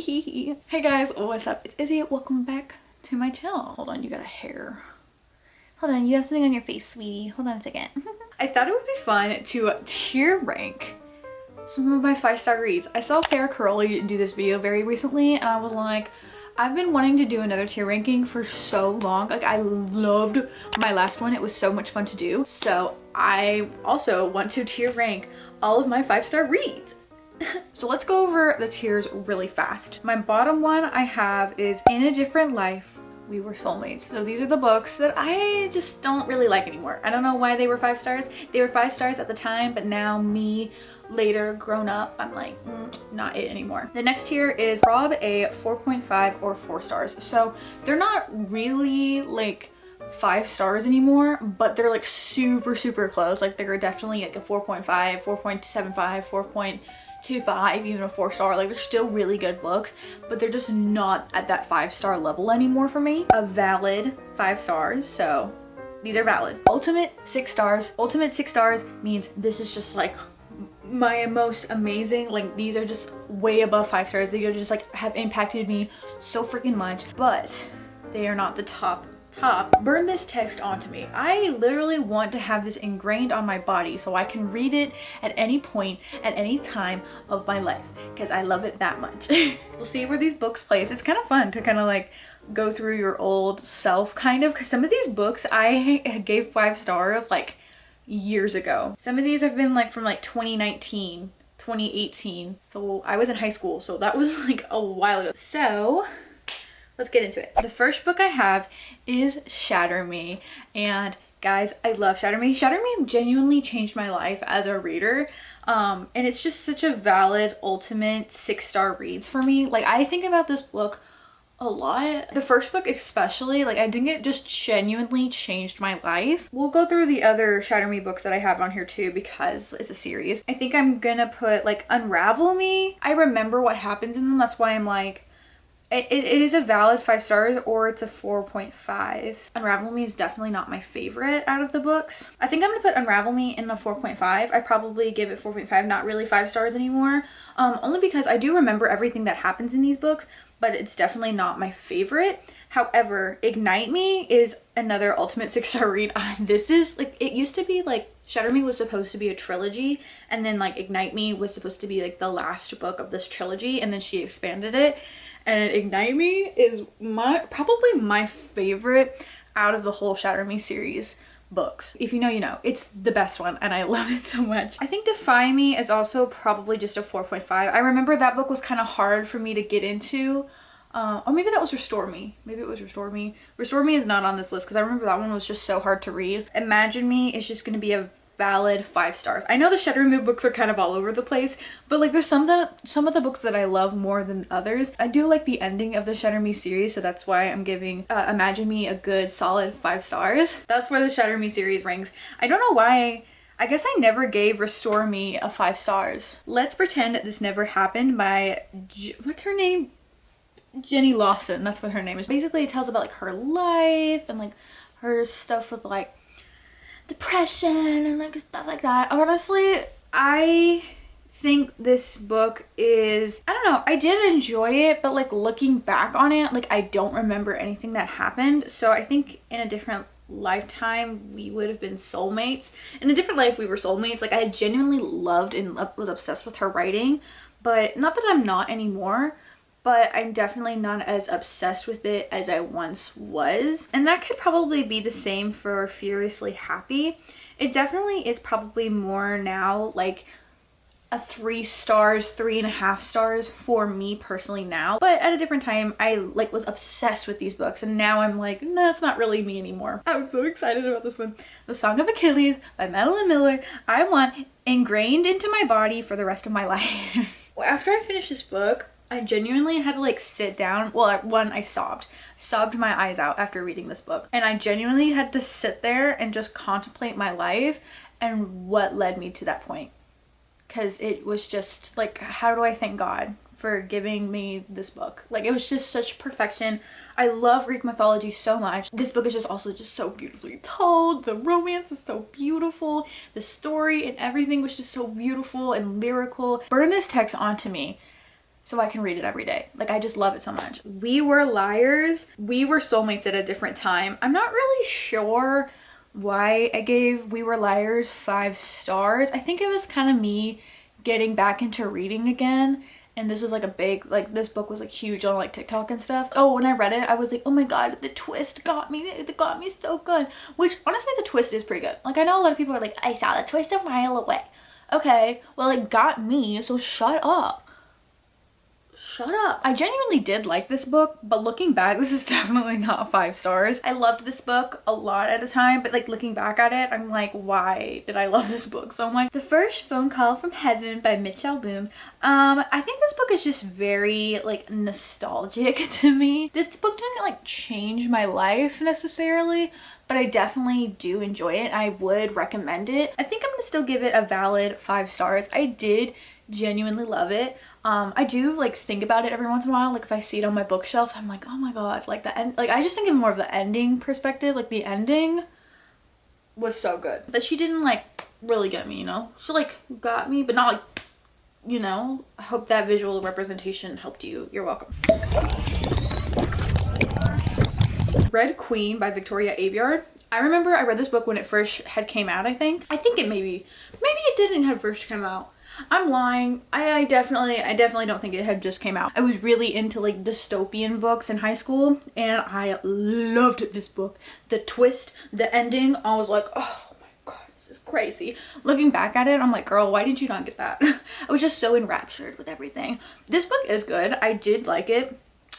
Hey guys, what's up? It's Izzy. Welcome back to my channel. Hold on, you got a hair. Hold on, you have something on your face, sweetie. Hold on a second. I thought it would be fun to tier rank some of my 5-star reads. I saw Sarah Caroli do this video very recently and I was like, I've been wanting to do another tier ranking for so long. Like, I loved my last one. It was so much fun to do. So I also want to tier rank all of my 5-star reads. So let's go over the tiers really fast. My bottom one I have is In a Different Life, We Were Soulmates. So these are the books that I just don't really like anymore. I don't know why they were 5 stars. They were 5 stars at the time, but now me, later, grown up, I'm like, not it anymore. The next tier is Rob, a 4.5 or 4 stars. So they're not really like 5 stars anymore, but they're like super close. Like they're definitely like a 4.5, 4.75, 4.25, even a 4-star. Like they're still really good books, but they're just not at that 5-star level anymore for me. A valid 5 stars, so these are valid. Ultimate 6 stars. Ultimate 6 stars means this is just like my most amazing. Like these are just way above 5 stars. They are just like have impacted me so freaking much, but they are not the top. Burn this text onto me. I literally want to have this ingrained on my body so I can read it at any point, at any time of my life, because I love it that much. We'll see where these books place. It's kind of fun to kind of like go through your old self kind of, because some of these books I gave 5 stars like years ago. Some of these have been like from like 2019, 2018. So I was in high school, so that was like a while ago. So let's get into it. The first book I have is Shatter Me, and guys, I love Shatter Me. Shatter Me genuinely changed my life as a reader, and it's just such a valid ultimate 6-star reads for me. Like I think about this book a lot. The first book especially, like I think it just genuinely changed my life. We'll go through the other Shatter Me books that I have on here too because it's a series. I think I'm gonna put like Unravel Me. I remember what happens in them, that's why I'm like, it is a valid 5 stars or it's a 4.5. Unravel Me is definitely not my favorite out of the books. I think I'm gonna put Unravel Me in a 4.5. I probably give it 4.5, not really 5 stars anymore. Only because I do remember everything that happens in these books, but it's definitely not my favorite. However, Ignite Me is another ultimate 6-star read. This is like, it used to be like Shatter Me was supposed to be a trilogy, and then like Ignite Me was supposed to be like the last book of this trilogy, and then she expanded it. And Ignite Me is probably my favorite out of the whole Shatter Me series books. If you know, you know. It's the best one and I love it so much. I think Defy Me is also probably just a 4.5. I remember that book was kind of hard for me to get into. Or maybe that was Restore Me. Maybe it was Restore Me. Restore Me is not on this list because I remember that one was just so hard to read. Imagine Me is just going to be a valid 5 stars. I know the Shatter Me books are kind of all over the place, but like there's some of the books that I love more than others. I do like the ending of the Shatter Me series, so that's why I'm giving Imagine Me a good solid 5 stars. That's where the Shatter Me series ranks. I don't know why. I guess I never gave Restore Me a 5 stars. Let's Pretend This Never Happened by what's her name? Jenny Lawson. That's what her name is. Basically it tells about like her life and like her stuff with like depression and like stuff like that. Honestly, I think this book is, I don't know, I did enjoy it, but like looking back on it, like I don't remember anything that happened. So I think in a different lifetime we would have been soulmates. In a different life we were soulmates. Like I genuinely loved and was obsessed with her writing, but not that I'm not anymore. But I'm definitely not as obsessed with it as I once was. And that could probably be the same for Furiously Happy. It definitely is probably more now like a 3 stars, 3.5 stars for me personally now. But at a different time, I like was obsessed with these books, and now I'm like, no, it's not really me anymore. I'm so excited about this one. The Song of Achilles by Madeline Miller. I want ingrained into my body for the rest of my life. Well, after I finished this book, I genuinely had to like sit down. Well, I sobbed my eyes out after reading this book, and I genuinely had to sit there and just contemplate my life and what led me to that point, because it was just like, how do I thank God for giving me this book? Like it was just such perfection. I love Greek mythology so much. This book is just also just so beautifully told. The romance is so beautiful. The story and everything was just so beautiful and lyrical. Burn This Text Onto Me. so I can read it every day. Like, I just love it so much. We Were Liars. We were soulmates at a different time. I'm not really sure why I gave We Were Liars 5 stars. I think it was kind of me getting back into reading again. And this was like a big, like, this book was like huge on like TikTok and stuff. Oh, when I read it, I was like, oh my god, the twist got me. It got me so good. Which, honestly, the twist is pretty good. Like, I know a lot of people are like, I saw the twist a mile away. Okay, well, it got me, so shut up. Shut up. I genuinely did like this book, but looking back, this is definitely not 5 stars. I loved this book a lot at a time, but like looking back at it, I'm like, why did I love this book so much? The First Phone Call from Heaven by Mitch Albom. I think this book is just very like nostalgic to me. This book didn't like change my life necessarily, but I definitely do enjoy it. I would recommend it. I think I'm gonna still give it a valid 5 stars. I did genuinely love it. I do like think about it every once in a while. Like, if I see it on my bookshelf, I'm like, oh my god, like the end. Like, I just think of more of the ending perspective. Like, the ending was so good, but she didn't like really get me, you know. She like got me, but not like, you know. I hope that visual representation helped you. You're welcome. Red Queen by Victoria Aveyard. I remember I read this book when it first had came out. I think it maybe it didn't have first come out. I'm lying. I definitely don't think it had just came out. I was really into like dystopian books in high school, and I loved this book. The twist, the ending, I was like, oh my god, this is crazy. Looking back at it, I'm like, girl, why did you not get that? I was just so enraptured with everything. This book is good. I did like it.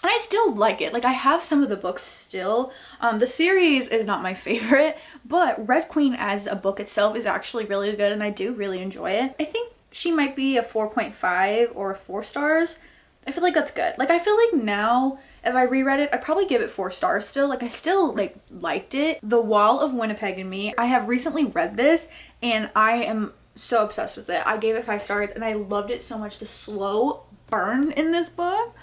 And I still like it. Like, I have some of the books still. The series is not my favorite, but Red Queen as a book itself is actually really good, and I do really enjoy it. I think she might be a 4.5 or 4 stars. I feel like that's good. Like, I feel like now if I reread it, I'd probably give it 4 stars still. Like, I still like liked it. The Wall of Winnipeg and Me. I have recently read this and I am so obsessed with it. I gave it 5 stars and I loved it so much. The slow burn in this book.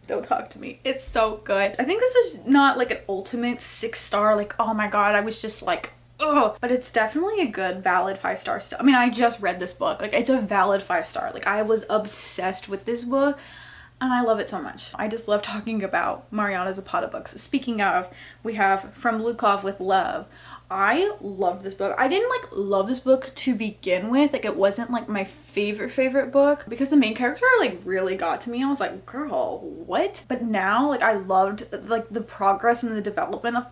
Don't talk to me. It's so good. I think this is not like an ultimate 6 star, like, oh my god, I was just like, oh, but it's definitely a good valid 5 star still. I mean, I just read this book. Like, it's a valid 5 star. Like, I was obsessed with this book and I love it so much. I just love talking about Mariana Zapata books. Speaking of, we have From Lukov with Love. I love this book. I didn't like love this book to begin with. Like, it wasn't like my favorite book because the main character like really got to me. I was like, girl, what? But now, like, I loved like the progress and the development of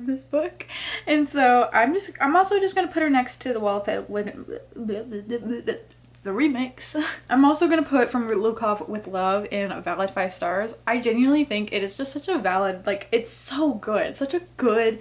this book. And so I'm also just gonna put her next to The Wall of the remix. I'm also gonna put From Lukov with Love in a valid 5 stars. I genuinely think it is just such a valid, like, it's so good. It's such a good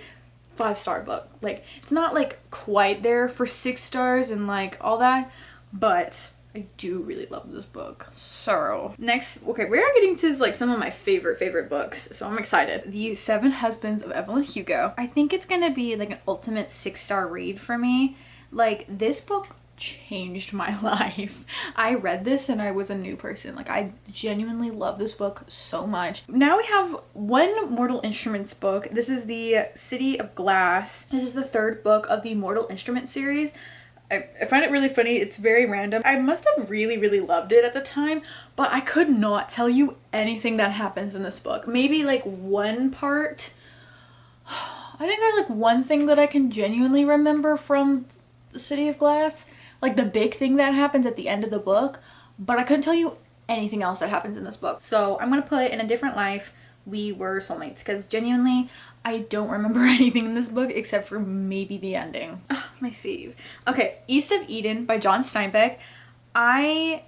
5-star book. Like, it's not like quite there for 6 stars and like all that, but I do really love this book. So next, okay, we are getting to like some of my favorite books, so I'm excited. The 7 Husbands of Evelyn Hugo. I think it's gonna be like an ultimate 6-star read for me. Like, this book changed my life. I read this and I was a new person. Like, I genuinely love this book so much. Now we have one Mortal Instruments book. This is the City of Glass. This is the 3rd book of the Mortal Instruments series. I find it really funny. It's very random. I must have really loved it at the time, but I could not tell you anything that happens in this book. Maybe like one part. I think there's like one thing that I can genuinely remember from the City of Glass. Like the big thing that happens at the end of the book, but I couldn't tell you anything else that happens in this book. So I'm gonna put In a Different Life, We Were Soulmates, because genuinely I don't remember anything in this book except for maybe the ending. Oh, my fave. Okay, East of Eden by John Steinbeck. I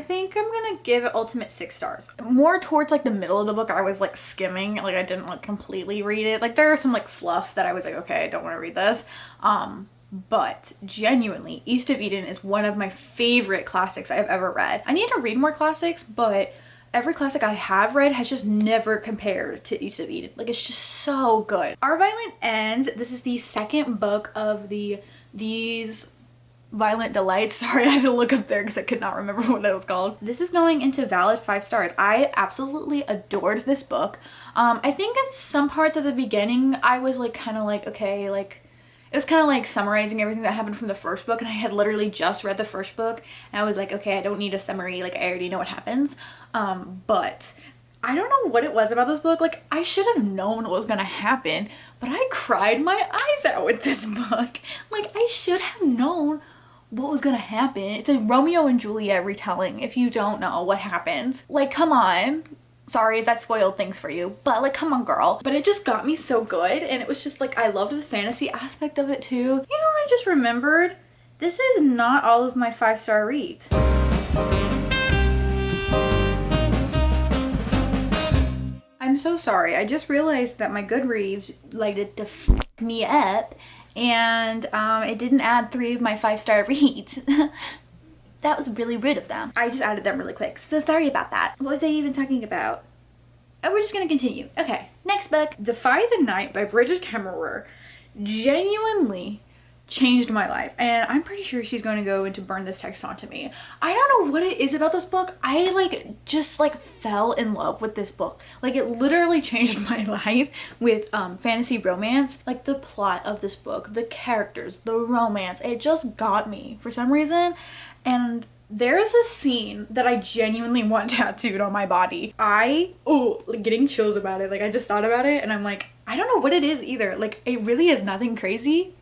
think I'm gonna give it ultimate 6 stars. More towards like the middle of the book, I was like skimming, like I didn't like completely read it. Like, there are some like fluff that I was like, okay, I don't want to read this. But genuinely, East of Eden is one of my favorite classics I've ever read. I need to read more classics, but every classic I have read has just never compared to East of Eden. Like, it's just so good. Our Violent Ends. This is the 2nd book of These Violent Delights. Sorry, I had to look up there because I could not remember what it was called. This is going into valid 5 stars. I absolutely adored this book. I think in some parts at the beginning, I was like kind of like, okay, like, it was kind of like summarizing everything that happened from the first book, and I had literally just read the first book and I was like, okay, I don't need a summary, like I already know what happens. But I don't know what it was about this book. Like, I should have known what was gonna happen, but I cried my eyes out with this book. Like, I should have known what was gonna happen. It's a Romeo and Juliet retelling if you don't know what happens. Like, come on. Sorry if that spoiled things for you, but like, come on, girl. But it just got me so good, and it was just like, I loved the fantasy aspect of it too. You know what I just remembered? This is not all of my 5-star reads. I'm so sorry. I just realized that my Goodreads liked to f me up, and it didn't add 3 of my 5-star reads. That was really rude of them. I just added them really quick, so sorry about that. What was I even talking about? Oh, we're just gonna continue. Okay, next book. Defy the Night by Brigid Kemmerer genuinely changed my life, and I'm pretty sure she's going to go into burn this text onto me. I don't know what it is about this book. I like just like fell in love with this book. Like, it literally changed my life with fantasy romance. Like, the plot of this book, the characters, the romance, it just got me for some reason. And there's a scene that I genuinely want tattooed on my body. Like, getting chills about it. Like, I just thought about it and I'm like, I don't know what it is either. Like, it really is nothing crazy,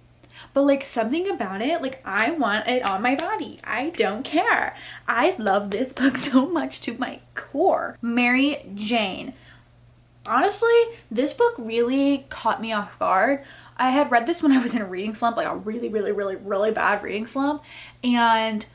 but like, something about it, like, I want it on my body. I don't care. I love this book so much to my core. Mary Jane. Honestly, this book really caught me off guard. I had read this when I was in a reading slump, like a really bad reading slump, and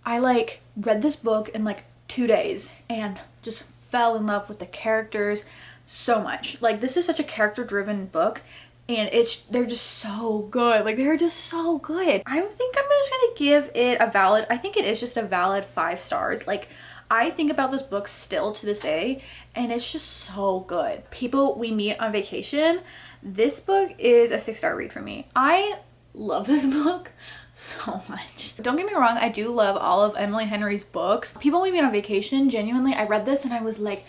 I like read this book in like 2 days and just fell in love with the characters so much. Like, this is such a character-driven book, and they're just so good. Like, they're just so good. I think I'm just gonna give it a valid, I think it is just a valid 5 stars. Like, I think about this book still to this day, and it's just so good. People We Meet on Vacation. This book is a 6-star read for me. I love this book so much. Don't get me wrong, I do love all of Emily Henry's books. People We Meet on Vacation, genuinely, I read this and I was like,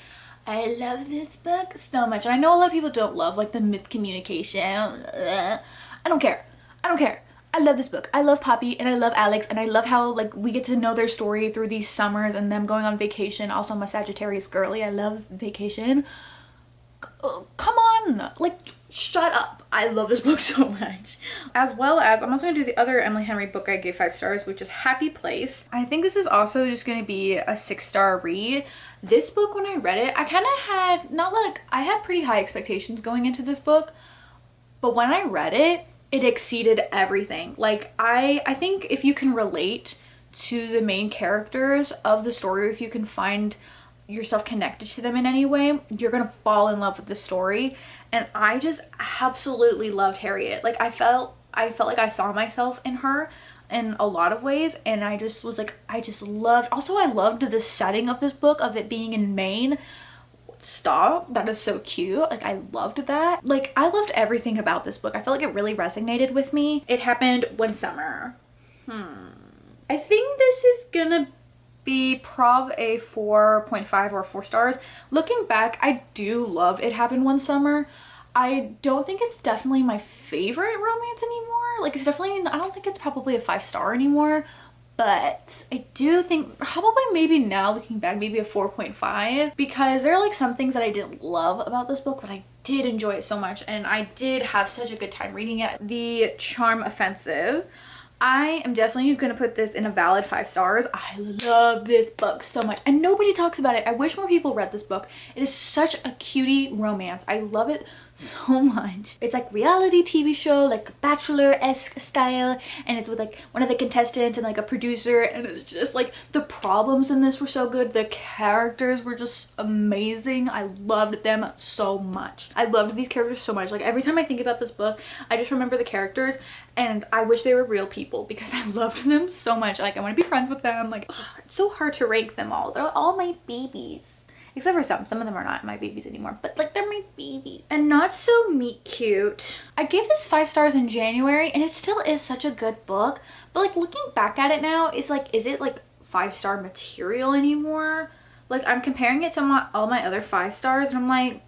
I love this book so much. And I know a lot of people don't love like the myth communication. I don't care. I don't care. I love this book. I love Poppy and I love Alex, and I love how like we get to know their story through these summers and them going on vacation. Also, I'm a Sagittarius girly. I love vacation. Come on, like, shut up. I love this book so much. As well as, I'm also gonna do the other Emily Henry book I gave 5 stars, which is Happy Place. I think this is also just gonna be a 6-star read. This book, when I read it, I kind of had, not like, I had pretty high expectations going into this book, but when I read it, it exceeded everything. Like, I think if you can relate to the main characters of the story, if you can find yourself connected to them in any way, you're gonna fall in love with the story. And I just absolutely loved Harriet. Like, I felt like I saw myself in her in a lot of ways, and I just was like, I just loved, also I loved the setting of this book, of it being in Maine. Stop, that is so cute. Like, I loved that. Like, I loved everything about this book. I felt like it really resonated with me. It happened one summer. I think this is gonna be prob a 4.5 or 4 stars. Looking back, I do love It Happened One Summer. I don't think it's definitely my favorite romance anymore. Like, it's definitely, I don't think it's probably a 5-star anymore, but I do think probably maybe now looking back, maybe a 4.5, because there are like some things that I didn't love about this book, but I did enjoy it so much and I did have such a good time reading it. The Charm Offensive. I am definitely gonna put this in a valid 5 stars. I love this book so much and nobody talks about it. I wish more people read this book. It is such a cutie romance. I love it so much. It's like reality TV show, like Bachelor-esque style, and it's with like one of the contestants and like a producer, and it's just like the problems in this were so good. The characters were just amazing. I loved them so much. I loved these characters so much. Like, every time I think about this book, I just remember the characters and I wish they were real people because I loved them so much. Like, I want to be friends with them. Like, ugh, it's so hard to rank them all. They're all my babies. Except for some of them are not my babies anymore, but like, they're my babies. And Not So Meet Cute. I gave this 5 stars in January and it still is such a good book, but like, looking back at it now, it's like, is it like 5-star material anymore? Like, I'm comparing it to all my other 5 stars and I'm like,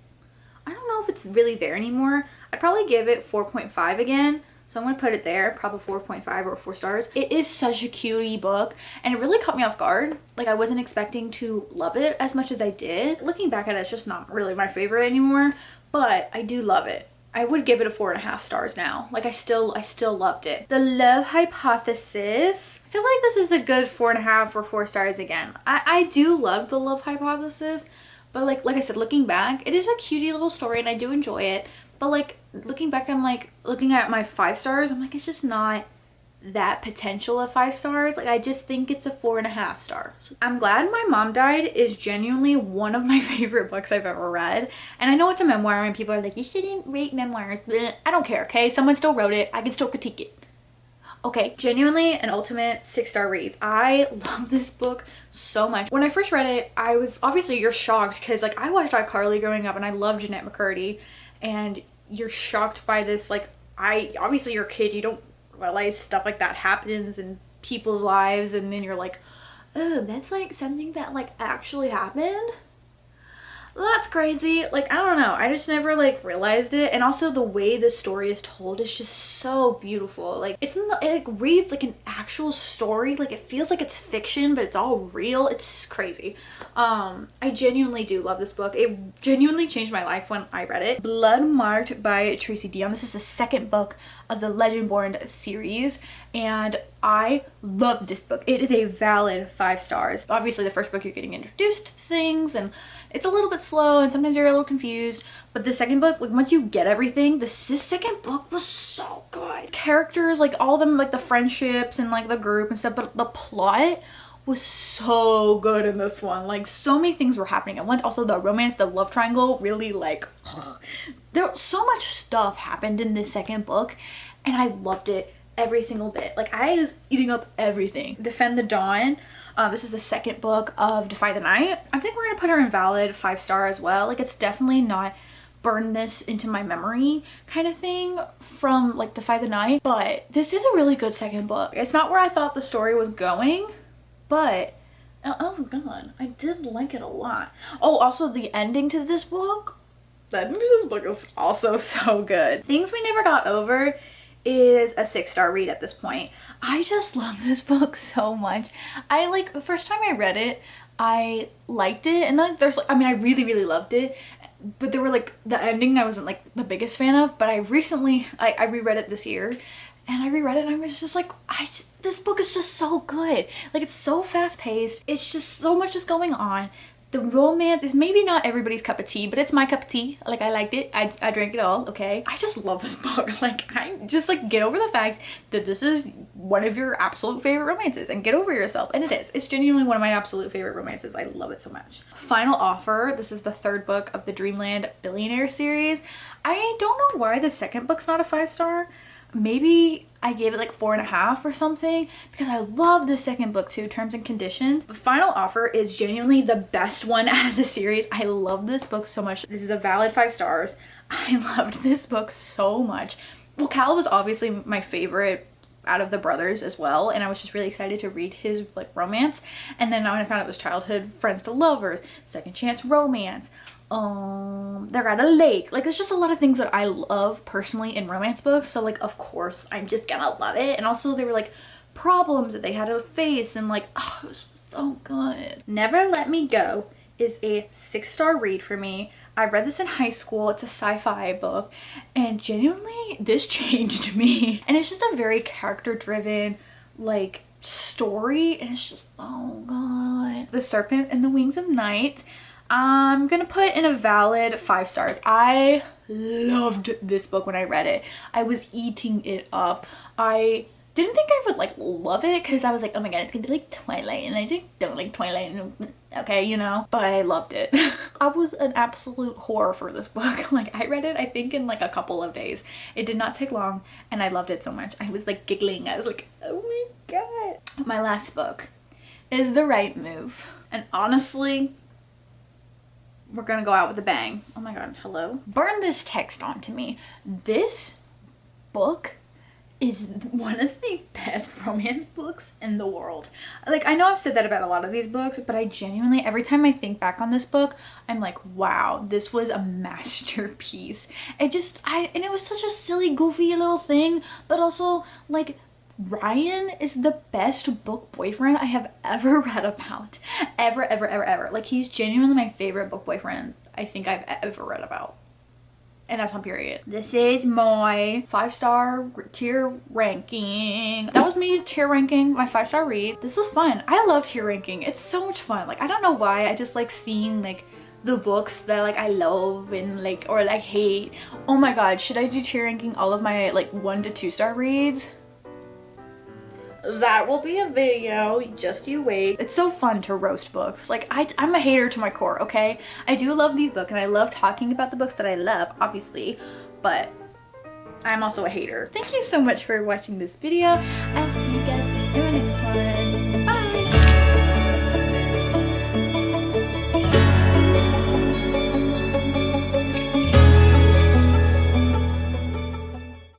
I don't know if it's really there anymore. I'd probably give it 4.5 again, So I'm gonna put it there, probably 4.5 or 4 stars. It is such a cutie book and it really caught me off guard. Like I wasn't expecting to love it as much as I did. Looking back at it, it's just not really my favorite anymore, but I do love it. I would give it a 4.5 stars now. Like I still loved it. The Love Hypothesis. I feel like this is a good 4.5 or 4 stars again. I do love The Love Hypothesis, but like I said, looking back, it is a cutie little story and I do enjoy it. But like looking back, I'm like looking at my 5 stars, I'm like, it's just not that potential of 5 stars. Like I just think it's a 4.5 stars. I'm Glad My Mom Died is genuinely one of my favorite books I've ever read. And I know it's a memoir and people are like, you shouldn't rate memoirs. Bleh. I don't care, okay? Someone still wrote it. I can still critique it. Okay, genuinely an ultimate 6-star reads. I love this book so much. When I first read it, I was, obviously you're shocked because like I watched iCarly growing up and I love Jeanette McCurdy, and you're shocked by this, like obviously you're a kid, you don't realize stuff like that happens in people's lives, and then you're like, oh, that's like something that like actually happened. That's crazy. Like I don't know, I just never like realized it. And also the way the story is told is just so beautiful. Like it like reads like an actual story. Like it feels like it's fiction but it's all real. It's crazy. I genuinely do love this book. It genuinely changed my life when I read it. Blood Marked by Tracy Deonn. This is the second book of the Legendborn series and I love this book. It is a valid 5 stars. Obviously the first book you're getting introduced to things and it's a little bit slow and sometimes you're a little confused, but the second book, like once you get everything, this second book was so good. Characters, like all of them, like the friendships and like the group and stuff, but the plot was so good in this one. Like so many things were happening at once. Also the romance, the love triangle, really like there so much stuff happened in this second book and I loved it every single bit. Like I was eating up everything. Defend the Dawn. This is the second book of Defy the Night. I think we're gonna put her in valid 5 star as well. Like it's definitely not burn this into my memory kind of thing from like Defy the Night, but this is a really good second book. It's not where I thought the story was going, but oh god, I did like it a lot. Oh, also the ending to this book. The ending to this book is also so good. Things We Never Got Over is a 6-star read at this point. I just love this book so much. I like the first time I read it, I liked it, and then there's, I mean, I really loved it, but there were like the ending I wasn't like the biggest fan of. But I recently I reread it this year, and I reread it and I was just like, this book is just so good. Like it's so fast paced. It's just so much is going on. The romance is maybe not everybody's cup of tea, but it's my cup of tea. Like I liked it. I drank it all, okay? I just love this book. Like I just like get over the fact that this is one of your absolute favorite romances and get over yourself. And it is. It's genuinely one of my absolute favorite romances. I love it so much. Final Offer. This is the 3rd book of the Dreamland Billionaire series. I don't know why the second book's not a 5 star. Maybe I gave it like 4.5 or something because I love the second book too, Terms and Conditions. The Final Offer is genuinely the best one out of the series. I love this book so much. This is a valid 5 stars. I loved this book so much. Well, Cal was obviously my favorite out of the brothers as well, and I was just really excited to read his like romance. And then when I found out it was childhood friends to lovers, second chance romance, they're at a lake. Like there's just a lot of things that I love personally in romance books, so like of course I'm just gonna love it. And also there were like problems that they had to face, and like oh, it was just so good. Never Let Me Go is a 6-star read for me. I read this in high school. It's a sci-fi book and genuinely this changed me. And it's just a very character driven like story and it's just oh god. The Serpent and the Wings of Night, I'm gonna put in a valid 5 stars. I loved this book when I read it. I was eating it up. I didn't think I would like love it because I was like, oh my god, it's gonna be like Twilight, and I just don't like Twilight, okay, you know, but I loved it. I was an absolute whore for this book. Like I read it I think in like a couple of days. It did not take long and I loved it so much. I was like giggling. I was like, oh my god. My last book is The Right Move, and honestly we're gonna go out with a bang. Oh my god, hello. Burn this text onto me. This book is one of the best romance books in the world. Like, I know I've said that about a lot of these books, but I genuinely, every time I think back on this book, I'm like, wow, this was a masterpiece. And it was such a silly, goofy little thing, but also, like, Ryan is the best book boyfriend I have ever read about. Ever, ever, ever, ever. Like, he's genuinely my favorite book boyfriend I think I've ever read about. And that's on period. This is my 5-star tier ranking. That was me tier ranking my 5-star read. This was fun. I love tier ranking. It's so much fun. Like, I don't know why. I just like seeing like the books that like I love and like, or like hate. Oh my god, should I do tier ranking all of my like 1 to 2-star reads? That will be a video, just you wait. It's so fun to roast books. Like, I'm a hater to my core, okay? I do love these books and I love talking about the books that I love, obviously, but I'm also a hater. Thank you so much for watching this video. I'll see you guys